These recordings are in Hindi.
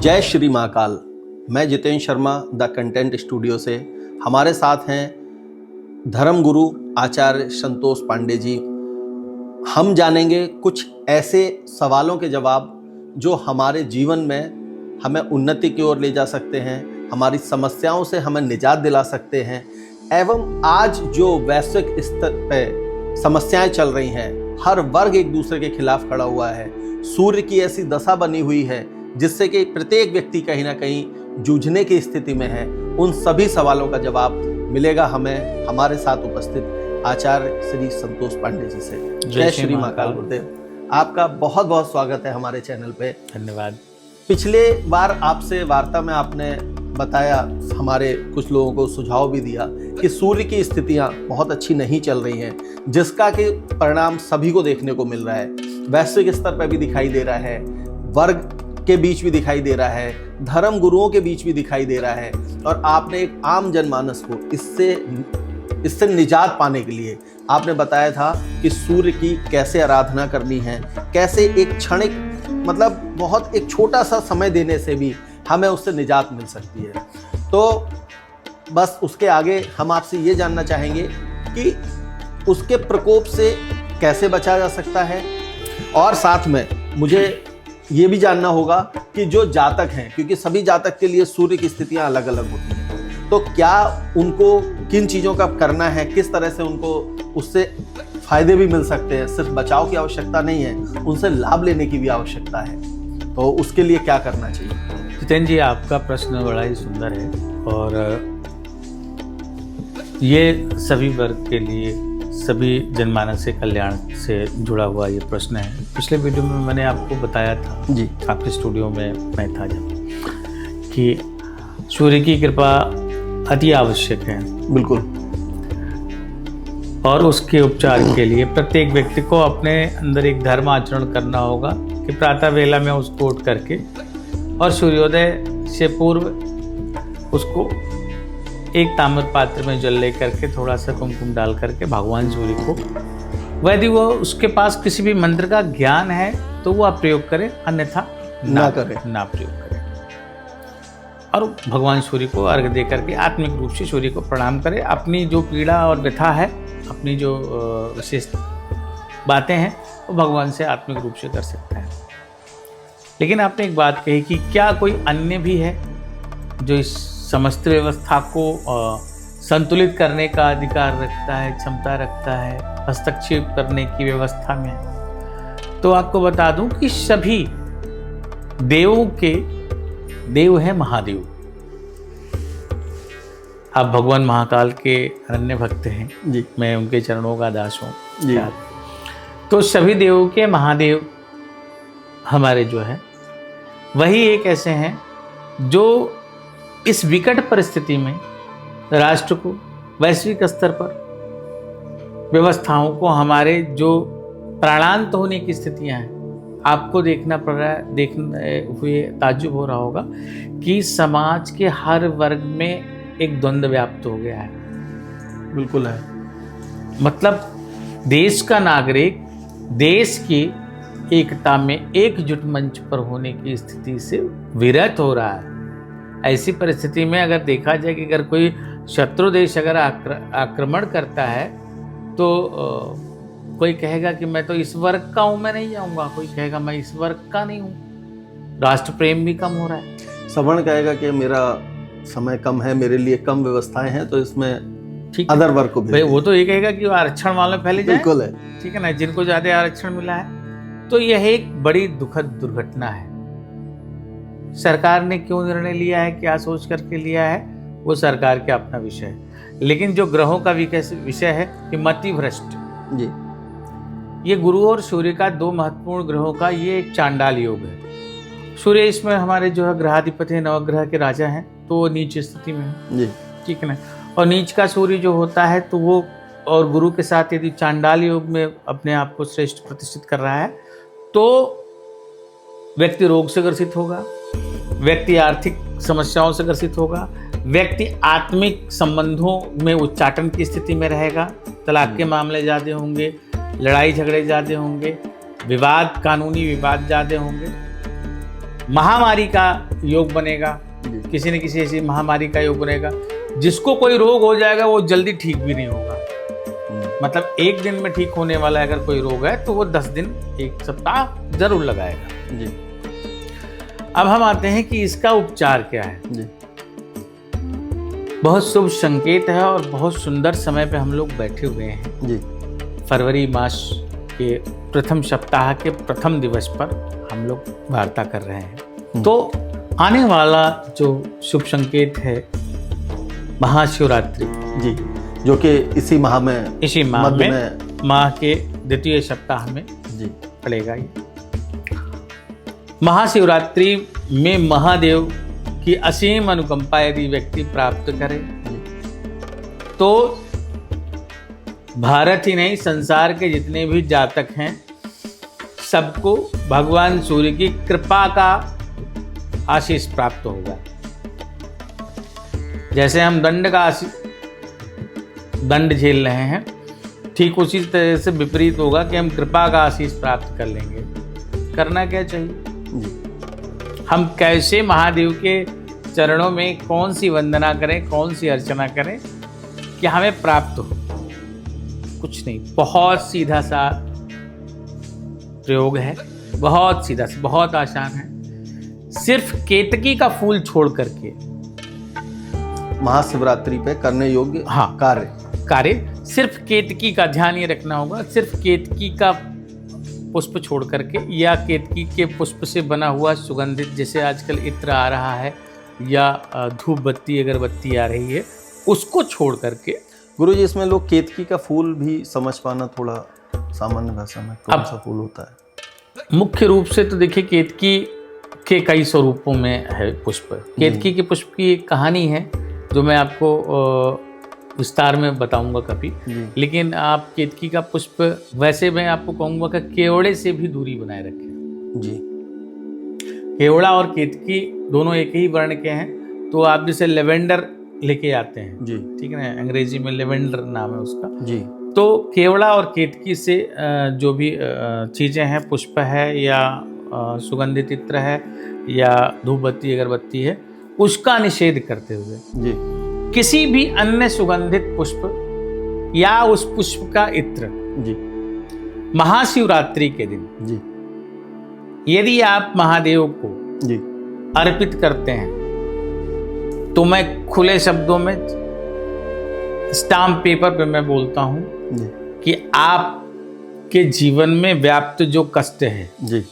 जय श्री महाकाल। मैं Jitendra Sharma the content studio से। हमारे साथ हैं धर्म गुरु आचार्य संतोष पांडे जी। हम जानेंगे कुछ ऐसे सवालों के जवाब जो हमारे जीवन में हमें उन्नति की ओर ले जा सकते हैं, हमारी समस्याओं से हमें निजात दिला सकते हैं। एवं आज जो वैश्विक स्तर पर समस्याएं चल रही हैं, हर वर्ग एक दूसरे के खिलाफ खड़ा हुआ है। सूर्य की ऐसी दशा बनी हुई है जिससे कि प्रत्येक व्यक्ति कहीं ना कहीं जूझने की स्थिति में है। उन सभी सवालों का जवाब मिलेगा हमें हमारे साथ उपस्थित आचार्य श्री संतोष पांडे जी से। जय श्री महाकाल गुरुदेव। आपका बहुत बहुत स्वागत है हमारे चैनल पे। धन्यवाद। पिछले बार आपसे वार्ता में आपने बताया, हमारे कुछ लोगों को सुझाव भी दिया कि सूर्य की स्थितियां बहुत अच्छी नहीं चल रही हैं, जिसका कि परिणाम सभी को देखने को मिल रहा है। वैश्विक स्तर पर भी दिखाई दे रहा है, वर्ग के बीच भी दिखाई दे रहा है, धर्म गुरुओं के बीच भी दिखाई दे रहा है। और आपने एक आम जनमानस को इससे निजात पाने के लिए आपने बताया था कि सूर्य की कैसे आराधना करनी है, कैसे एक क्षणिक मतलब बहुत एक छोटा सा समय देने से भी हमें उससे निजात मिल सकती है। तो बस उसके आगे हम आपसे ये जानना चाहेंगे कि उसके प्रकोप से कैसे बचा जा सकता है, और साथ में मुझे ये भी जानना होगा कि जो जातक हैं, क्योंकि सभी जातक के लिए सूर्य की स्थितियां अलग अलग होती हैं, तो क्या उनको किन चीज़ों का करना है, किस तरह से उनको उससे फायदे भी मिल सकते हैं। सिर्फ बचाव की आवश्यकता नहीं है, उनसे लाभ लेने की भी आवश्यकता है। तो उसके लिए क्या करना चाहिए? जितेंद्र जी, आपका प्रश्न बड़ा ही सुंदर है और ये सभी वर्ग के लिए, सभी जनमानस के कल्याण से जुड़ा हुआ ये प्रश्न है। पिछले वीडियो में मैंने आपको बताया था जी, आपके स्टूडियो में मैं था जब, कि सूर्य की कृपा अति आवश्यक है। बिल्कुल। और उसके उपचार के लिए प्रत्येक व्यक्ति को अपने अंदर एक धर्म आचरण करना होगा कि प्रातः वेला में उसको उठ करके और सूर्योदय से पूर्व उसको एक ताम्र पात्र में जल ले करके थोड़ा सा कुमकुम डाल करके भगवान सूर्य को, यदि वो उसके पास किसी भी मंत्र का ज्ञान है तो वो आप प्रयोग करें, अन्यथा ना प्रयोग करें। और भगवान सूर्य को अर्घ्य दे करके आत्मिक रूप से सूर्य को प्रणाम करें। अपनी जो पीड़ा और व्यथा है, अपनी जो विशेष बातें हैं, वो भगवान से आत्मिक रूप से कर सकता है। लेकिन आपने एक बात कही कि क्या कोई अन्य भी है जो इस समस्त व्यवस्था को संतुलित करने का अधिकार रखता है, क्षमता रखता है, हस्तक्षेप करने की व्यवस्था में। तो आपको बता दूं कि सभी देवों के देव है महादेव। आप भगवान महाकाल के अनन्य भक्त हैं जी, मैं उनके चरणों का दास हूँ जी। तो सभी देवों के महादेव हमारे जो है वही एक ऐसे हैं जो इस विकट परिस्थिति में राष्ट्र को, वैश्विक स्तर पर व्यवस्थाओं को, हमारे जो प्राणांत होने की स्थितियां हैं, आपको देखना पड़ रहा है, देखने हुए ताज्जुब हो रहा होगा कि समाज के हर वर्ग में एक द्वंद्व व्याप्त हो गया है। बिल्कुल है। मतलब देश का नागरिक देश की एकता में एकजुट मंच पर होने की स्थिति से विरत हो रहा है। ऐसी परिस्थिति में अगर देखा जाए कि अगर कोई शत्रु देश अगर आक्रमण करता है तो कोई कहेगा कि मैं तो इस वर्ग का हूँ, मैं नहीं जाऊँगा। कोई कहेगा मैं इस वर्ग का नहीं हूँ। राष्ट्र प्रेम भी कम हो रहा है। सवर्ण कहेगा कि मेरा समय कम है, मेरे लिए कम व्यवस्थाएं हैं, तो इसमें ठीक अदर वर्ग को भाई वो तो ये कहेगा कि आरक्षण वालों में फैले जाए। बिल्कुल है। ठीक है ना, जिनको ज्यादा आरक्षण मिला है। तो यह एक बड़ी दुखद दुर्घटना है। सरकार ने क्यों निर्णय लिया है, क्या सोच करके लिया है, वो सरकार का अपना विषय है। लेकिन जो ग्रहों का विषय है कि मति भ्रष्ट जी, ये गुरु और सूर्य का दो महत्वपूर्ण ग्रहों का ये एक चांडाल योग है। सूर्य इसमें हमारे जो है ग्रहाधिपति, नवग्रह के राजा हैं, तो वो नीच स्थिति में है। जी, ठीक है ना। और नीच का सूर्य जो होता है तो वो, और गुरु के साथ यदि चांडाल योग में अपने आप को श्रेष्ठ प्रतिष्ठित कर रहा है तो व्यक्ति रोग से ग्रसित होगा, व्यक्ति आर्थिक समस्याओं से ग्रसित होगा, व्यक्ति आत्मिक संबंधों में उच्चाटन की स्थिति में रहेगा, तलाक के मामले ज़्यादा होंगे, लड़ाई झगड़े ज़्यादा होंगे, विवाद, कानूनी विवाद ज़्यादा होंगे। महामारी का योग बनेगा, जी। किसी न किसी ऐसी महामारी का योग बनेगा। जिसको कोई रोग हो जाएगा वो जल्दी ठीक भी नहीं होगा, मतलब एक दिन में ठीक होने वाला अगर कोई रोग है तो वो 10 दिन 1 सप्ताह जरूर लगाएगा। जी। अब हम आते हैं कि इसका उपचार क्या है। जी। बहुत शुभ संकेत है और बहुत सुंदर समय पे हम लोग बैठे हुए हैं। जी। फरवरी मास के प्रथम सप्ताह के प्रथम दिवस पर हम लोग वार्ता कर रहे हैं। तो आने वाला जो शुभ संकेत है महाशिवरात्रि, जी, जो कि इसी माह में, इसी माह मध्य में माह के द्वितीय सप्ताह में जी पड़ेगा। ये महाशिवरात्रि में महादेव की असीम अनुकंपा यदि व्यक्ति प्राप्त करे तो भारत ही नहीं संसार के जितने भी जातक हैं सबको भगवान सूर्य की कृपा का आशीष प्राप्त होगा। जैसे हम दंड झेल रहे हैं, ठीक उसी तरह से विपरीत होगा कि हम कृपा का आशीष प्राप्त कर लेंगे। करना क्या चाहिए? हम कैसे महादेव के चरणों में कौन सी वंदना करें, कौन सी अर्चना करें कि हमें प्राप्त हो? कुछ नहीं, बहुत सीधा सा प्रयोग है, बहुत सीधा सा, बहुत आसान है। सिर्फ केतकी का फूल छोड़ करके महाशिवरात्रि पे करने योग्य कार्य सिर्फ केतकी का ध्यान ये रखना होगा। सिर्फ केतकी का पुष्प छोड़ करके या केतकी के पुष्प से बना हुआ सुगंधित, जैसे आजकल इत्र आ रहा है या धूप बत्ती अगरबत्ती आ रही है, उसको छोड़ करके। गुरुजी, इसमें लोग केतकी का फूल भी समझ पाना थोड़ा सामान्य भाषा में कौन सा फूल होता है? मुख्य रूप से तो देखिए केतकी के कई स्वरूपों में है पुष्प। केतकी के पुष्प की एक कहानी है जो मैं आपको विस्तार में बताऊंगा कभी, लेकिन आप केतकी का पुष्प, वैसे मैं आपको कहूंगा कि केवड़े से भी दूरी बनाए रखें जी। केवड़ा और केतकी दोनों एक ही वर्ण के हैं, तो आप जैसे लेवेंडर लेके आते हैं जी, ठीक है ना, अंग्रेजी में लेवेंडर नाम है उसका जी। तो केवड़ा और केतकी से जो भी चीज़ें हैं, पुष्प है या सुगंधित इत्र है या धूप बत्ती अगरबत्ती है, उसका निषेध करते हुए जी किसी भी अन्य सुगंधित पुष्प या उस पुष्प का इत्र जी महाशिवरात्रि के दिन जी यदि आप महादेव को जी अर्पित करते हैं तो मैं खुले शब्दों में स्टाम्प पेपर पे मैं बोलता हूं जी कि आपके जीवन में व्याप्त जो कष्ट है जी,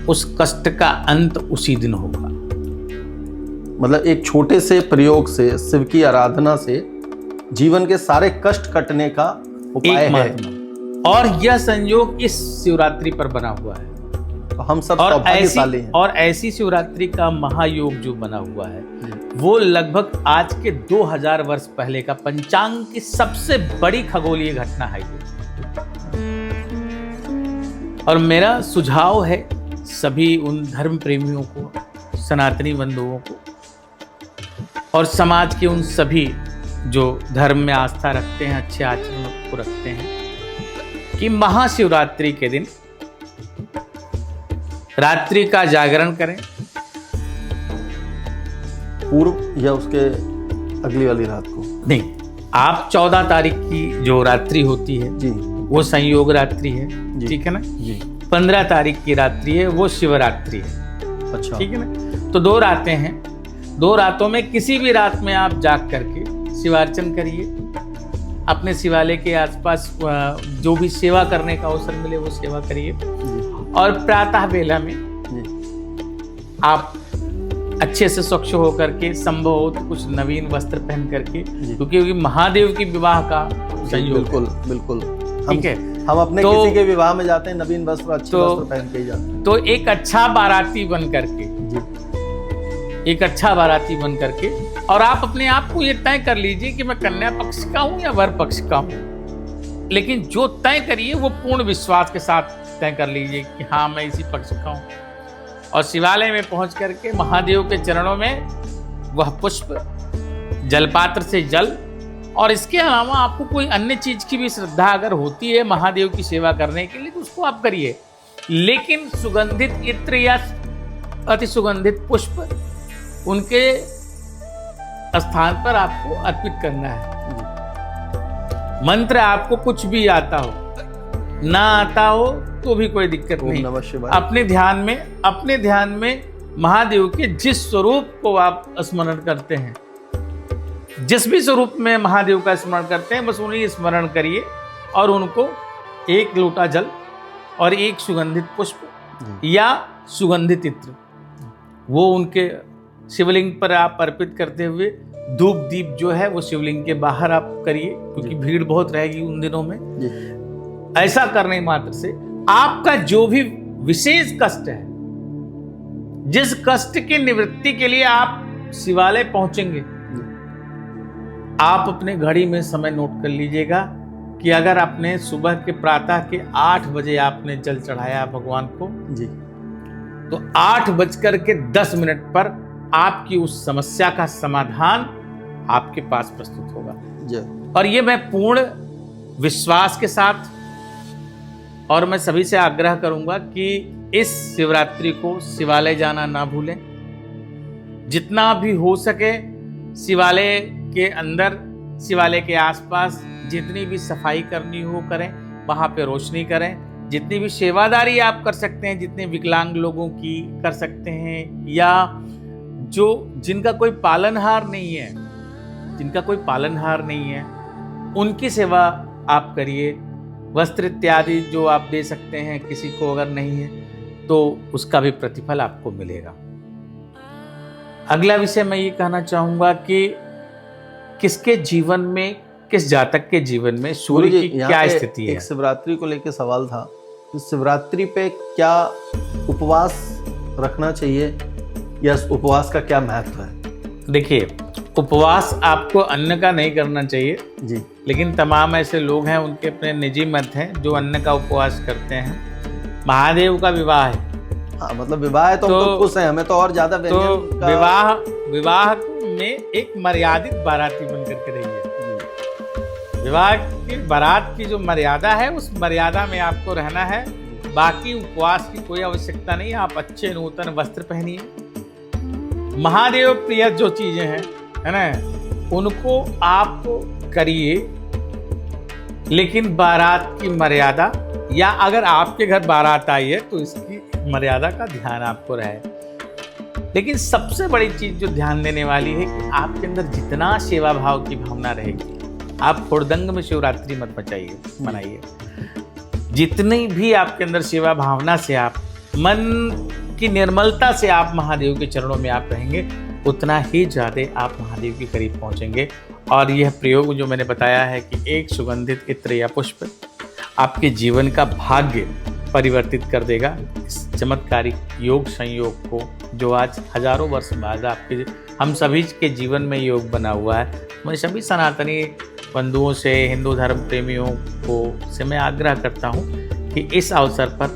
उस कष्ट का अंत उसी दिन होगा। मतलब एक छोटे से प्रयोग से, शिव की आराधना से जीवन के सारे कष्ट कटने का उपाय है। और यह संयोग इस शिवरात्रि पर बना हुआ है। तो हम सब सौभाग्यशाली हैं। और ऐसी शिवरात्रि का महायोग जो बना हुआ है वो लगभग आज के 2000 वर्ष पहले का पंचांग की सबसे बड़ी खगोलीय घटना है ये। और मेरा सुझाव है सभी उन धर्म प्रेमियों को, सनातनी बंधुओं को और समाज के उन सभी जो धर्म में आस्था रखते हैं, अच्छे आचरण को रखते हैं, कि महाशिवरात्रि के दिन रात्रि का जागरण करें। पूर्व या उसके अगली वाली रात को नहीं, आप 14 तारीख की जो रात्रि होती है जी, वो संयोग रात्रि है, ठीक है ना जी। 15 तारीख की रात्रि है वो शिवरात्रि है, अच्छा, ठीक है ना। तो 2 रातें हैं, 2 रातों में किसी भी रात में आप जाग करके शिवार्चन करिए। अपने शिवालय के आसपास जो भी सेवा करने का अवसर मिले वो सेवा करिए। और प्रातः बेला में आप अच्छे से स्वच्छ होकर के, संभव हो तो कुछ नवीन वस्त्र पहन करके, क्योंकि महादेव की विवाह का संयोग। बिल्कुल बिल्कुल, ठीक है। हम अपने किसी के विवाह में जाते हैं, नवीन वस्त्र, अच्छे वस्त्र पहन के ही जाते हैं। तो एक अच्छा बाराती बन करके एक अच्छा बाराती बन करके, और आप अपने आप को ये तय कर लीजिए कि मैं कन्या पक्ष का हूं या वर पक्ष का हूं। लेकिन जो तय करिए वो पूर्ण विश्वास के साथ तय कर लीजिए कि हाँ मैं इसी पक्ष का हूं। और शिवालय में पहुंच करके महादेव के चरणों में वह पुष्प, जलपात्र से जल, और इसके अलावा आपको कोई अन्य चीज की भी श्रद्धा अगर होती है महादेव की सेवा करने के लिए तो उसको आप करिए। लेकिन सुगंधित इत्र या अति सुगंधित पुष्प उनके स्थान पर आपको अर्पित करना है। मंत्र आपको कुछ भी आता हो, ना आता हो तो भी कोई दिक्कत ओम नहीं। नमः शिवाय। अपने ध्यान में महादेव के जिस स्वरूप को आप स्मरण करते हैं, जिस भी स्वरूप में महादेव का स्मरण करते हैं, बस उन्हें स्मरण करिए और उनको एक लोटा जल और एक सुगंधित पुष्प या सुगंधित इत्र वो उनके शिवलिंग पर आप अर्पित करते हुए धूप दीप जो है वो शिवलिंग के बाहर आप करिए, क्योंकि भीड़ बहुत रहेगी उन दिनों में। ऐसा करने मात्र से आपका जो भी विशेष कष्ट है, जिस कष्ट की निवृत्ति के लिए आप शिवालय पहुंचेंगे, आप अपने घड़ी में समय नोट कर लीजिएगा कि अगर आपने सुबह के प्रातः के 8 बजे आपने जल चढ़ाया भगवान को जी, तो 8:10 पर आपकी उस समस्या का समाधान आपके पास प्रस्तुत होगा। जी। और ये मैं पूर्ण विश्वास के साथ, और मैं सभी से आग्रह करूंगा कि इस शिवरात्रि को शिवालय जाना ना भूलें। जितना भी हो सके शिवालय के अंदर, शिवालय के आसपास जितनी भी सफाई करनी हो करें, वहां पे रोशनी करें। जितनी भी सेवादारी आप कर सकते हैं, जितने विकलांग लोगों की कर सकते हैं, या जो जिनका कोई पालनहार नहीं है, उनकी सेवा आप करिए। वस्त्र इत्यादि जो आप दे सकते हैं, किसी को अगर नहीं है तो उसका भी प्रतिफल आपको मिलेगा। अगला विषय मैं ये कहना चाहूंगा कि किसके जीवन में, किस जातक के जीवन में सूर्य की क्या स्थिति है। एक शिवरात्रि को लेकर सवाल था, इस शिवरात्रि पे क्या उपवास रखना चाहिए या उपवास का क्या महत्व है? देखिए, उपवास आपको अन्न का नहीं करना चाहिए जी, लेकिन तमाम ऐसे लोग हैं, उनके अपने निजी मत हैं जो अन्न का उपवास करते हैं। महादेव का विवाह है। हाँ, मतलब विवाह है तो हम तो खुश हैं, हमें तो और ज्यादा व्यंजन का... विवाह में एक मर्यादित बाराती बन करके रहिए। विवाह की बारात की जो मर्यादा है, उस मर्यादा में आपको रहना है। बाकी उपवास की कोई आवश्यकता नहीं। आप अच्छे नूतन वस्त्र पहनिए। महादेव प्रिय जो चीजें हैं, है ना, उनको आप करिए, लेकिन बारात की मर्यादा, या अगर आपके घर बारात आई है तो इसकी मर्यादा का ध्यान आपको रहे। लेकिन सबसे बड़ी चीज जो ध्यान देने वाली है कि आपके अंदर जितना सेवा भाव की भावना रहेगी, आप हुड़दंग में शिवरात्रि मत मनाइए। जितनी भी आपके अंदर सेवा भावना से, आप मन की निर्मलता से आप महादेव के चरणों में आप रहेंगे, उतना ही ज़्यादा आप महादेव के करीब पहुंचेंगे। और यह प्रयोग जो मैंने बताया है कि एक सुगंधित इत्र या पुष्प आपके जीवन का भाग्य परिवर्तित कर देगा। इस चमत्कारिक योग संयोग को, जो आज हजारों वर्ष बाद आपके हम सभी के जीवन में योग बना हुआ है, मैं सभी सनातनी बंधुओं से, हिंदू धर्म प्रेमियों को से मैं आग्रह करता हूँ कि इस अवसर पर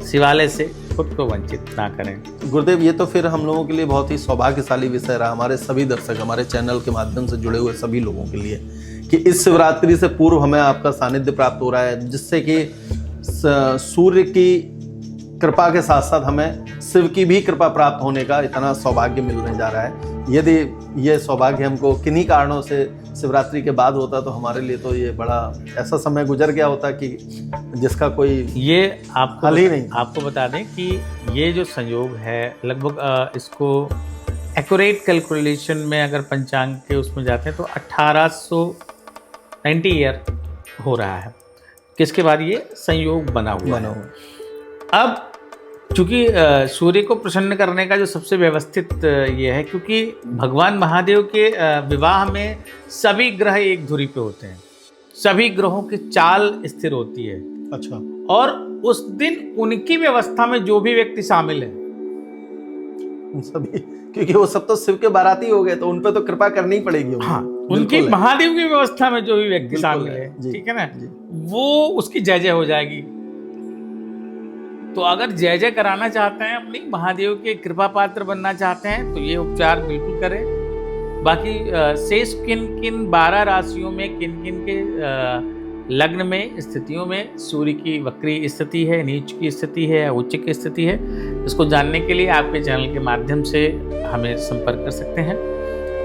शिवालय से खुद को वंचित ना करें। गुरुदेव, ये तो फिर हम लोगों के लिए बहुत ही सौभाग्यशाली विषय रहा, हमारे सभी दर्शक, हमारे चैनल के माध्यम से जुड़े हुए सभी लोगों के लिए, कि इस शिवरात्रि से पूर्व हमें आपका सानिध्य प्राप्त हो रहा है, जिससे कि सूर्य की कृपा के साथ साथ हमें शिव की भी कृपा प्राप्त होने का इतना सौभाग्य मिलने जा रहा है। यदि ये सौभाग्य हमको किन्हीं कारणों से शिवरात्रि के बाद होता तो हमारे लिए तो ये बड़ा ऐसा समय गुजर गया होता कि जिसका कोई ये आपको हल ही नहीं। आपको बता दें कि ये जो संयोग है, लगभग इसको एक्यूरेट कैलकुलेशन में अगर पंचांग के उसमें जाते हैं तो 1890 ईयर हो रहा है, किसके बाद ये संयोग बना हुआ है। अब चूंकि सूर्य को प्रसन्न करने का जो सबसे व्यवस्थित ये है, क्योंकि भगवान महादेव के विवाह में सभी ग्रह एक धुरी पे होते हैं, सभी ग्रहों की चाल स्थिर होती है। अच्छा। और उस दिन उनकी व्यवस्था में जो भी व्यक्ति शामिल है, सभी, क्योंकि वो सब तो शिव के बाराती हो गए, तो उन पे तो कृपा करनी ही पड़ेगी। हाँ, उनकी महादेव की व्यवस्था में जो भी व्यक्ति शामिल है, ठीक है ना, वो उसकी जय जय हो जाएगी। तो अगर जय जय कराना चाहते हैं, अपनी महादेव के कृपा पात्र बनना चाहते हैं, तो ये उपचार बिल्कुल करें। बाकी शेष किन किन 12 राशियों में किन किन के लग्न में स्थितियों में सूर्य की वक्री स्थिति है, नीच की स्थिति है, उच्च की स्थिति है, इसको जानने के लिए आपके चैनल के माध्यम से हमें संपर्क कर सकते हैं।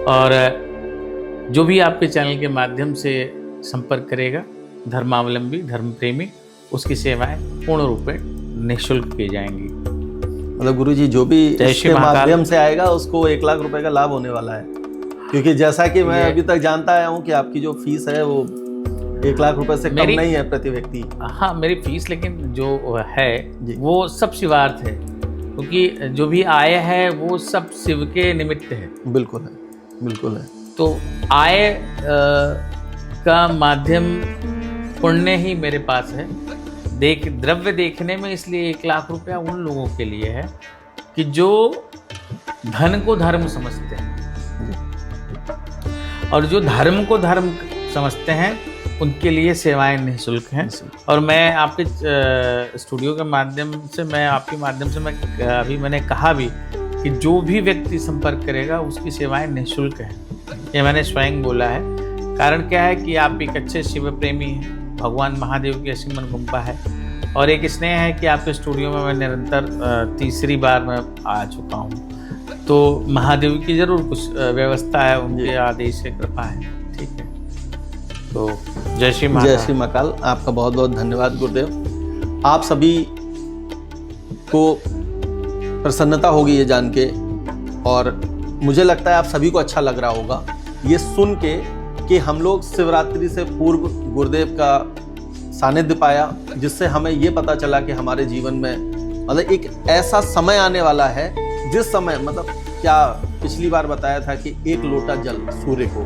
और जो भी आपके चैनल के माध्यम से संपर्क करेगा, धर्मावलंबी, धर्म प्रेमी, उसकी सेवाएं पूर्ण रूप में निःशुल्क की जाएंगी। मतलब गुरुजी जो भी इसके माध्यम से आएगा उसको 1 लाख रुपए का लाभ होने वाला है, क्योंकि जैसा कि मैं अभी तक जानता आया हूँ कि आपकी जो फीस है वो 1 लाख रुपए से कम नहीं है प्रति व्यक्ति। हाँ, मेरी फीस लेकिन जो है वो सब शिवार्थ है, क्योंकि जो भी आय है वो सब शिव के निमित्त है। बिल्कुल है, बिल्कुल है। तो आय का माध्यम पुण्य ही मेरे पास है। द्रव्य देखने में इसलिए 1 लाख रुपया उन लोगों के लिए है कि जो धन को धर्म समझते हैं, और जो धर्म को धर्म समझते हैं उनके लिए सेवाएं निःशुल्क हैं। और मैं आपके स्टूडियो के माध्यम से, आपके माध्यम से अभी मैंने कहा भी कि जो भी व्यक्ति संपर्क करेगा उसकी सेवाएं निःशुल्क हैं, ये मैंने स्वयं बोला है। कारण क्या है कि आप एक अच्छे शिव प्रेमी हैं, भगवान महादेव की असीम अनुकंपा है, और एक स्नेह है कि आपके स्टूडियो में मैं निरंतर तीसरी बार मैं आ चुका हूँ। तो महादेव की जरूर कुछ व्यवस्था है, उनके आदेश से कृपा है। ठीक है, तो जय श्री महाकाल। आपका बहुत बहुत धन्यवाद गुरुदेव। आप सभी को प्रसन्नता होगी ये जान के, और मुझे लगता है आप सभी को अच्छा लग रहा होगा ये सुन के कि हम लोग शिवरात्रि से पूर्व गुरुदेव का सानिध्य पाया, जिससे हमें ये पता चला कि हमारे जीवन में मतलब एक ऐसा समय आने वाला है जिस समय, मतलब क्या पिछली बार बताया था कि 1 लोटा जल सूर्य को,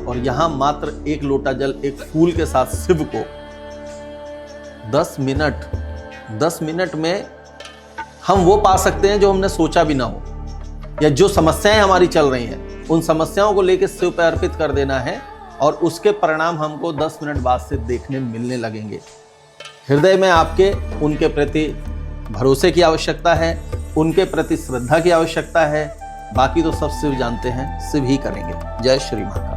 और यहाँ मात्र 1 लोटा जल एक फूल के साथ शिव को 10 मिनट में हम वो पा सकते हैं जो हमने सोचा भी ना हो, या जो समस्याएं हमारी चल रही हैं उन समस्याओं को लेकर शिव पे अर्पित कर देना है, और उसके परिणाम हमको 10 मिनट बाद से देखने मिलने लगेंगे। हृदय में आपके उनके प्रति भरोसे की आवश्यकता है, उनके प्रति श्रद्धा की आवश्यकता है, बाकी तो सब शिव जानते हैं, शिव ही करेंगे। जय श्री महाकाल।